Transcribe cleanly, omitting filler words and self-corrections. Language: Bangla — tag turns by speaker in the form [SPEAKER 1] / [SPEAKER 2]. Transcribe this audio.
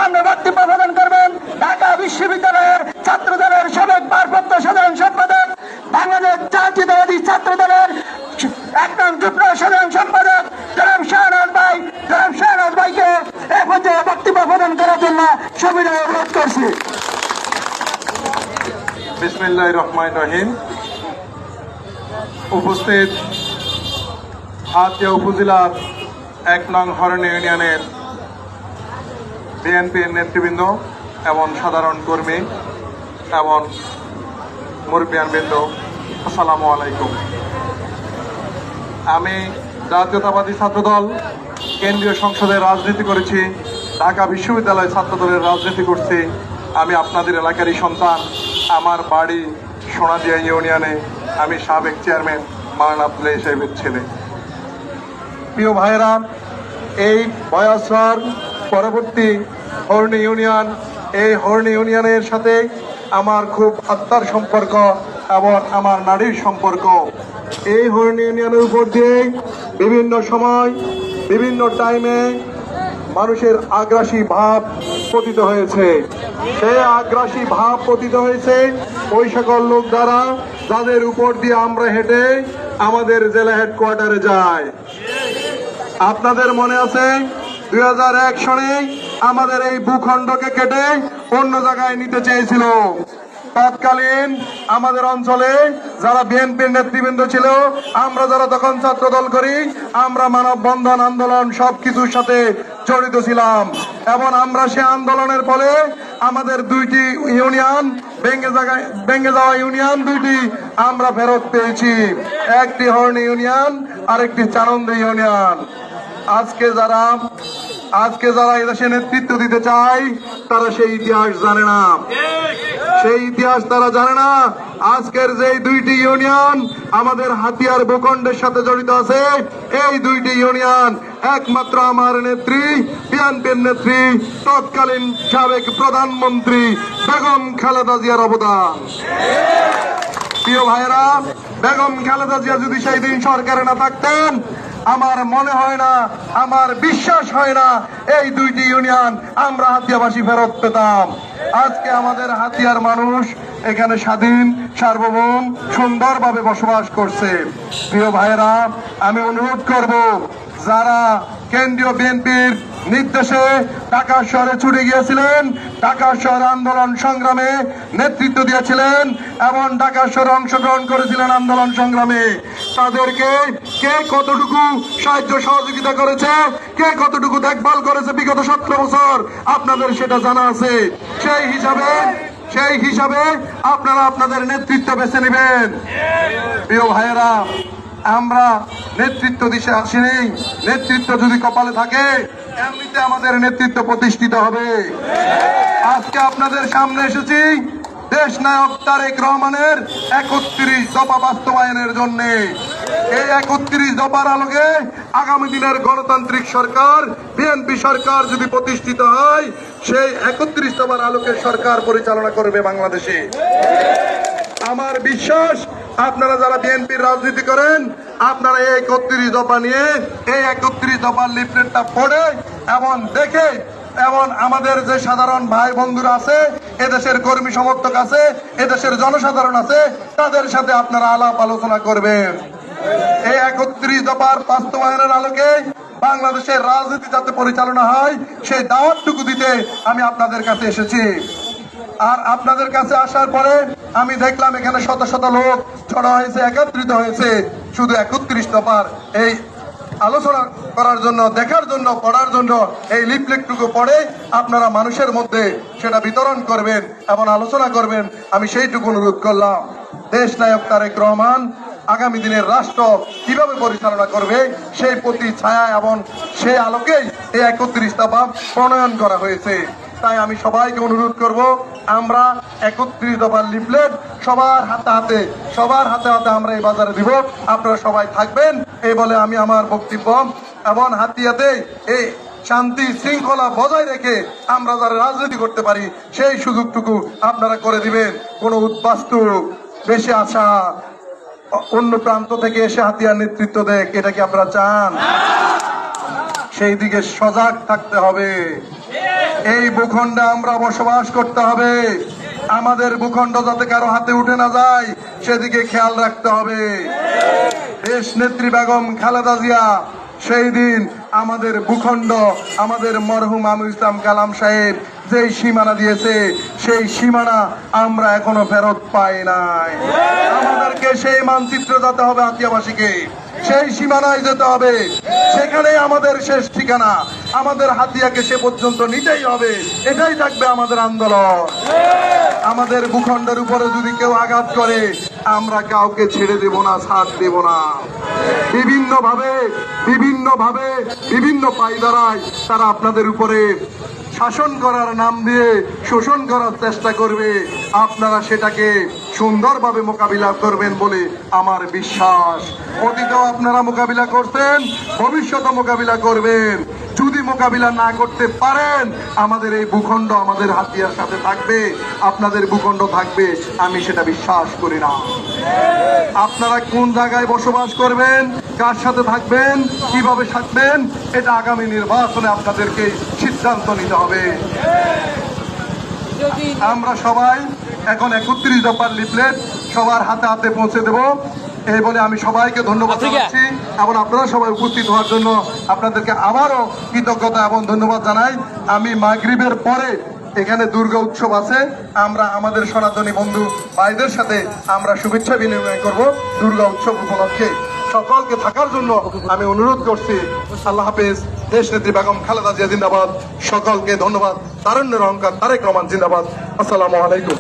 [SPEAKER 1] সামনে বক্তব্য প্রদান করবেন ঢাকা বিশ্ববিদ্যালয়ের ছাত্র দলের সাবেক ভারপ্রাপ্ত সাধারণ সম্পাদক, বাংলাদেশ জাতীয়তাবাদী ছাত্র দলের 1 নং যুগ্ম সাধারণ সম্পাদক জনাব শাহনাজ ভাইকে এ পর্যায়ে বক্তব্য প্রদান করার জন্য সবিনয় অনুরোধ করছি।
[SPEAKER 2] বিসমিল্লাহির রহমানির রহিম। উপস্থিত হাতিয়া উপজেলার 1 নং হরণ ইউনিয়নের বিএনপির নেতৃবৃন্দ এবং সাধারণ কর্মী এবং মুরব্বিয়ানবৃন্দ, আসসালামু আলাইকুম। আমি জাতীয়তাবাদী ছাত্রদল কেন্দ্রীয় সংসদে রাজনীতি করেছি, ঢাকা বিশ্ববিদ্যালয় ছাত্রদলের রাজনীতি করছি। আমি আপনাদের এলাকারই সন্তান। আমার বাড়ি সোনাদিয়া ইউনিয়নে। আমি সাবেক চেয়ারম্যান মাওলানা আব্দুল্লাহ সাহেবের ছেলে। প্রিয় ভাইয়েরা, এই বয়াসর পরবর্তী হরণী ইউনিয়ন, এই হরণী ইউনিয়নের সাথে আমার খুব আত্মার সম্পর্ক এবং আমার নারীর সম্পর্ক। এই হরণী ইউনিয়নের উপর দিয়ে বিভিন্ন সময় বিভিন্ন টাইমে মানুষের আগ্রাসী ভাব পতিত হয়েছে। সেই আগ্রাসী ভাব পতিত হয়েছে ওই সকল লোক দ্বারা যাদের উপর দিয়ে আমরা হেঁটে আমাদের জেলা হেডকোয়ার্টারে যাই। আপনাদের মনে আছে 2001 সনে আমাদের এই ভূখণ্ডকে কেটে অন্য জায়গায় নিতে চেয়েছিল। তৎকালীন আমাদের অঞ্চলে যারা বিএনপির নেতৃবৃন্দ ছিল, আমরা যারা তখন ছাত্র দল করি, আমরা মানববন্ধন আন্দোলন সবকিছুর সাথে জড়িত ছিলাম এবং আমরা সে আন্দোলনের ফলে আমাদের 2টি ইউনিয়ন ভেঙে যাওয়া ইউনিয়ন 2টি আমরা ফেরত পেয়েছি। একটি হরণী ইউনিয়ন আর একটি চানন্দী ইউনিয়ন। আজকে যারা এদেশে নেতৃত্ব দিতে চায় তারা সেই ইতিহাস জানে না, সেই ইতিহাস তারা জানে না। আজকের যে 2টি ইউনিয়ন আমাদের হাতিয়ার ভূখণ্ডের সাথে জড়িত আছে, এই 2টি ইউনিয়ন একমাত্র আমার নেত্রী, বিএনপির নেত্রী, তৎকালীন সাবেক প্রধানমন্ত্রী বেগম খালেদা জিয়ার অবদান। প্রিয় ভাইয়েরা, বেগম খালেদা জিয়া যদি সেই দিন সরকারে না থাকতেন, আমার মনে হয় না, আমার বিশ্বাস হয় না এই 2টি ইউনিয়ন আমরা হাতিয়াবাসী ফেরত পেতাম। আজকে আমাদের হাতিয়ার মানুষ এখানে স্বাধীন, সার্বভৌম, সুন্দরভাবে বসবাস করছে। প্রিয় ভাইয়েরা, আমি অনুরোধ করব, যারা কেন্দ্রীয় বিএনপির নির্দেশে ঢাকা শহরে ছুটে গিয়েছিলেন, ঢাকা শহরে আন্দোলন সংগ্রামে নেতৃত্ব দিয়েছিলেন এবং ঢাকা শহরে অংশগ্রহণ করেছিলেন আন্দোলন সংগ্রামে, তাদেরকে কে কতটুকু সাহায্য সহযোগিতা করেছে, কে কতটুকু দেখভাল করেছে বিগত 17 বছর, আপনাদের সেটা জানা আছে। সেই হিসাবে আপনারা আপনাদের নেতৃত্ব বেছে নেবেন। প্রিয় ভাইয়েরা, আমরা নেতৃত্ব দিশে আসিনি। নেতৃত্ব যদি কপালে থাকে, এমনিতে আমাদের নেতৃত্ব প্রতিষ্ঠিত হবে। আজকে আপনাদের সামনে এসেছি দেশ নায়ক তারেক রহমানের 31 দফা বাস্তবায়নের জন্য। এই 31 দফার আলোকে আগামী দিনের গণতান্ত্রিক সরকার, বিএনপি সরকার যদি প্রতিষ্ঠিত হয়, সেই 31 দফার আলোকে সরকার পরিচালনা করবে বাংলাদেশে। আমার বিশ্বাস, আপনারা যারা বিএনপির রাজনীতি করেন, আপনারা এই 31 দফা নিয়ে এই 31 দফার লিফলেটটা পড়ে এবং দেখে এবং আমাদের যে সাধারণ ভাই বন্ধুরা আছে, এদেশের কর্মী সমর্থক আছে, এদেশের জনসাধারণ আছে, তাদের সাথে আপনারা আলাপ আলোচনা করবেন। এই 31 দফার বাস্তবায়নের আলোকে বাংলাদেশের রাজনীতি যাতে পরিচালনা হয়, সেই দাওয়াতটুকু দিতে আমি আপনাদের কাছে এসেছি। আর আপনাদের কাছে আসার পরে আমি দেখলাম এখানে শত শত লোক জড়ো হয়েছে, একত্রিত হয়েছে শুধু 31 দফার এই আলোচনা করার জন্য, দেখার জন্য, পড়ার জন্য। এই লিফলেটটুকু পড়ে আপনারা মানুষের মধ্যে সেটা বিতরণ করবেন এবং আলোচনা করবেন, আমি সেইটুকু অনুরোধ করলাম। দেশ নায়ক তারেক রহমান আগামী দিনের রাষ্ট্র কিভাবে পরিচালনা করবে, সেই প্রতি ছায়া এবং সেই আলোকেই এই 31 দফা প্রণয়ন করা হয়েছে। তাই আমি সবাইকে অনুরোধ করব, আমরা 31 দফার লিফলেট সবার হাতে হাতে আমরা এই বাজারে দিব। আপনারা সবাই থাকবেন এই বলে আমি আমার বক্তব্য এবং হাতিয়াতে এই শান্তি শৃঙ্খলা বজায় রেখে আমরা যারা রাজনীতি করতে পারি সেই সুযোগটুকু আপনারা করে দিবেন। কোনো উদ্বাস্তু বেশি আশা অন্য প্রান্ত থেকে এসে হাতিয়ার নেতৃত্ব দেয়, এটা কি আপনারা চান? সেই দিকে সজাগ থাকতে হবে। এই ভূখণ্ডে আমরা বসবাস করতে হবে। আমাদের ভূখণ্ড যাতে কারো হাতে উঠে না যায় সেদিকে খেয়াল রাখতে হবে। দেশ নেত্রী বেগম খালেদা জিয়া সেই দিন আমাদের ভূখণ্ড, আমাদের মরহুম আমির ইসলাম কালাম সাহেব যেই সীমানা দিয়েছে সেই সীমানা আমরা এখনো ফেরত পাই নাই। আমাদেরকে সেই মানচিত্র যেতে হবে, হাতিয়াবাসীকে সেই সীমানায় যেতে হবে, সেখানেই আমাদের শেষ ঠিকানা। আমাদের হাতিয়াকে সে পর্যন্ত নিতেই হবে, এটাই থাকবে আমাদের আন্দোলন। আমাদের ভূখণ্ডের উপরে যদি কেউ আঘাত করে আমরা কাউকে ছেড়ে দেব না, ছাড় দেব না। বিভিন্ন পায়দারায় তারা আপনাদের উপরে শাসন করার নাম দিয়ে শোষণ করার চেষ্টা করবে। আপনারা সেটাকে সুন্দরভাবে মোকাবিলা করবেন বলে আমার বিশ্বাস। অতীতেও আপনারা মোকাবিলা করছেন, ভবিষ্যতে মোকাবিলা করবেন। যদি মোকাবিলা না করতে পারেন আমাদের এই ভূখণ্ড আমাদের হাতিয়ার সাথে থাকবে, আপনাদের ভূখণ্ড থাকবে, আমি সেটা বিশ্বাস করি না। আপনারা কোন জায়গায় বসবাস করবেন, কার সাথে থাকবেন, কিভাবে থাকবেন, এটা আগামী নির্বাচনে আপনাদেরকে সিদ্ধান্ত নিতে হবে। আমরা সবাই এখন 31 দফার লিফলেট সবার হাতে হাতে পৌঁছে দেব। এই বলে আমি সবাইকে ধন্যবাদ জানাচ্ছি এবং আপনারা সবাই উপস্থিত হওয়ার জন্য আপনাদেরকে আবারও কৃতজ্ঞতা এবং ধন্যবাদ জানাই। আমি মাগরিবের পরে এখানে দুর্গা উৎসব আছে, আমরা আমাদের সনাতনী বন্ধু ভাইদের সাথে আমরা শুভেচ্ছা বিনিময় করব দুর্গা উৎসব উপলক্ষে। সকলকে থাকার জন্য আমি অনুরোধ করছি। আল্লাহ হাফেজ। দেশ নেত্রী বেগম খালেদা জিয়া জিন্দাবাদ। সকলকে ধন্যবাদ। তারুণ্যের অহংকার তারেক রহমান জিন্দাবাদ। আসসালামু আলাইকুম।